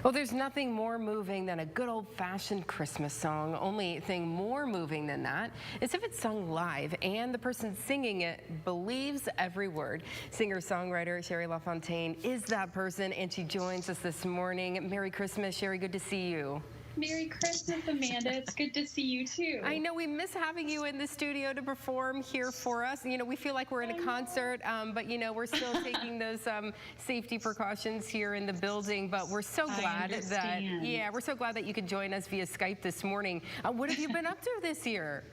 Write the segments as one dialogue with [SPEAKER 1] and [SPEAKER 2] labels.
[SPEAKER 1] Well, there's nothing more moving than a good old-fashioned Christmas song. Only thing more moving than that is if it's sung live and the person singing it believes every word. Singer-songwriter Sheri Lafontaine is that person, and she joins us this morning. Merry Christmas, Sheri. Good to see you.
[SPEAKER 2] Merry Christmas, Amanda. It's good to see you, too.
[SPEAKER 1] I know we miss having you in the studio to perform here for us. You know, we feel like we're in a concert, but, you know, we're still taking those safety precautions here in the building. But we're so glad we're so glad that you could join us via Skype this morning. What have you been up to this year?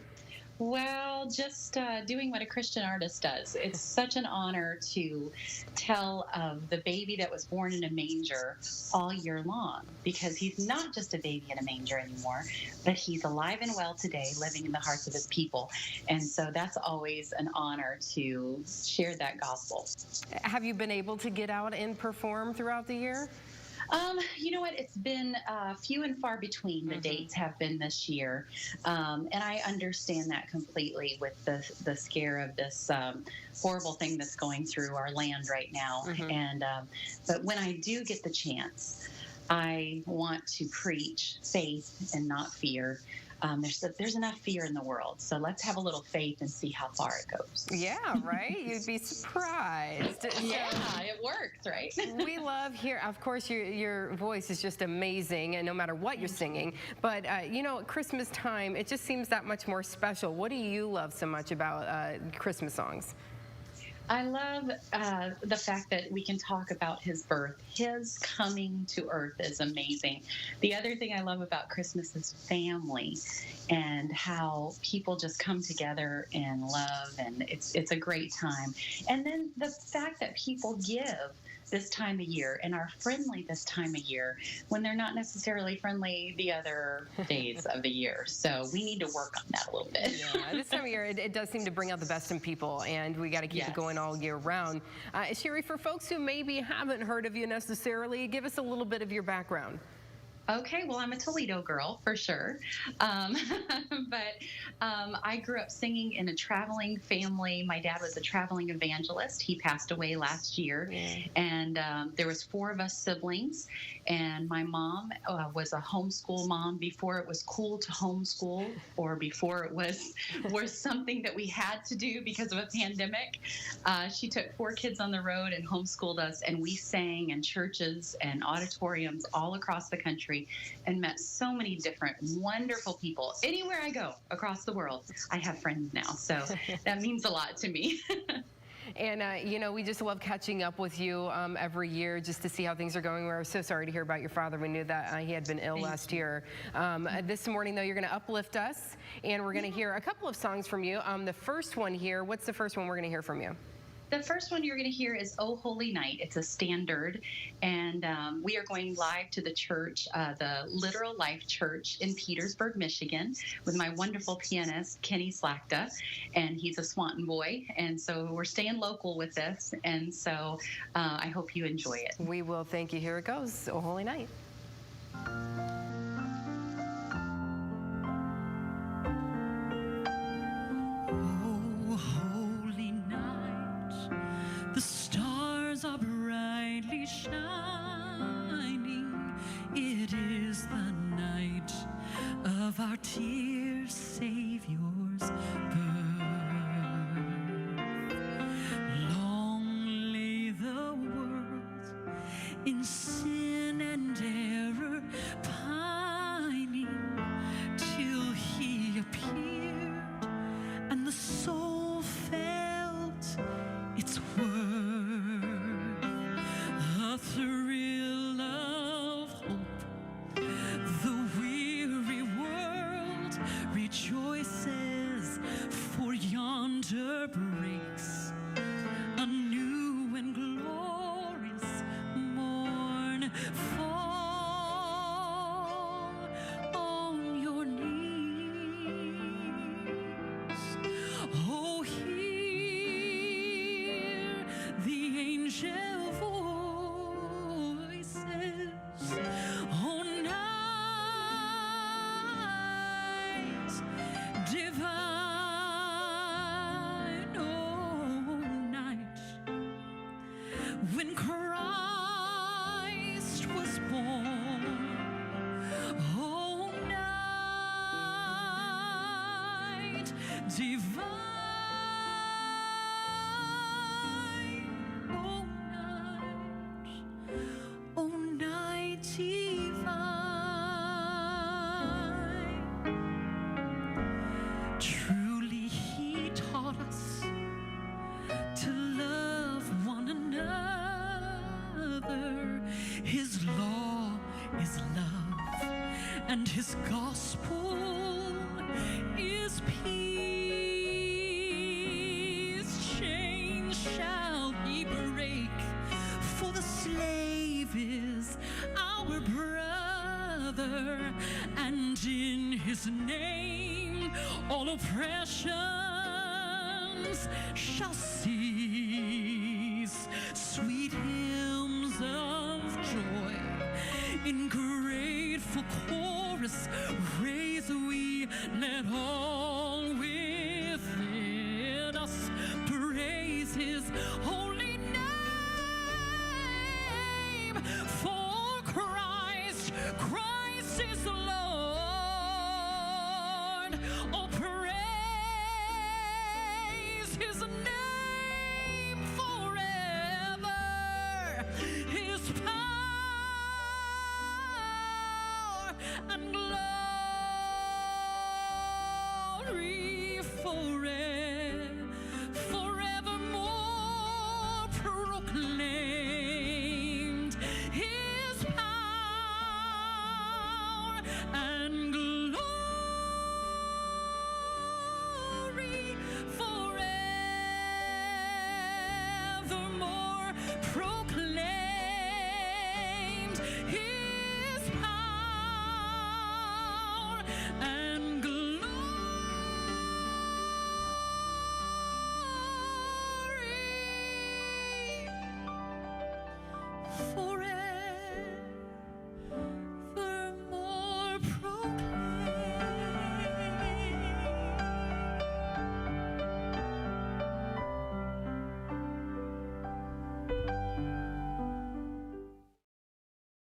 [SPEAKER 2] Well, just doing what a Christian artist does. It's such an honor to tell of the baby that was born in a manger all year long, because he's not just a baby in a manger anymore, but he's alive and well today, living in the hearts of his people. And so that's always an honor to share that gospel.
[SPEAKER 1] Have you been able to get out and perform throughout the year?
[SPEAKER 2] You know what? It's been few and far between. The dates have been this year, and I understand that completely with the scare of this horrible thing that's going through our land right now. And but when I do get the chance, I want to preach faith and not fear. There's enough fear in the world, so let's have a little faith and see how far it goes.
[SPEAKER 1] Yeah, right? You'd be surprised.
[SPEAKER 2] Yeah, it works, right?
[SPEAKER 1] We love here. Of course, your voice is just amazing, and no matter what you're singing. But, you know, at Christmas time, it just seems that much more special. What do you love so much about Christmas songs?
[SPEAKER 2] I love the fact that we can talk about his birth. His coming to earth is amazing. The other thing I love about Christmas is family and how people just come together in love, and it's a great time. And then the fact that people give this time of year and are friendly this time of year when they're not necessarily friendly the other days of the year. So we need to work on that a little bit.
[SPEAKER 1] Yeah, this time of year, it does seem to bring out the best in people, and we got to keep it going all year round. Sheri, for folks who maybe haven't heard of you necessarily, give us a little bit of your background.
[SPEAKER 2] Okay, well, I'm a Toledo girl for sure, but I grew up singing in a traveling family. My dad was a traveling evangelist. He passed away last year, and there was 4 of us siblings, and my mom was a homeschool mom before it was cool to homeschool, or before it was something that we had to do because of a pandemic. She took 4 kids on the road and homeschooled us, and we sang in churches and auditoriums all across the country and met so many different wonderful people. Anywhere I go across the world, I have friends now. So that means a lot to me.
[SPEAKER 1] And, you know, we just love catching up with you every year just to see how things are going. We're so sorry to hear about your father. We knew that he had been ill last year. This morning, though, you're going to uplift us, and we're going to hear a couple of songs from you. The first one here, what's the first one we're going to hear from you?
[SPEAKER 2] The first one you're going to hear is "Oh Holy Night." It's a standard, and we are going live to the church, the Literal Life Church in Petersburg, Michigan, with my wonderful pianist, Kenny Slakta, and he's a Swanton boy, and so we're staying local with this, and so I hope you enjoy it.
[SPEAKER 1] We will. Thank you. Here it goes, "Oh Holy Night."
[SPEAKER 3] The stars are brightly shining. It is the night of our dear Savior's birth. Long lay the world in sin and error pining, till he appeared and the soul felt its worth. A thrill of hope, the weary world rejoices, for yonder breaks a new and glorious morn. Fall on your knees. Oh, hear the angel voices. Oh, night divine, oh, night when Christ was divine. Oh night divine. Truly he taught us to love one another. His law is love, and his gospel is peace. Chains shall he break, for the slave is our brother, and in his name all oppressions shall cease. Sweet hymns of joy in grateful chorus raise we, let all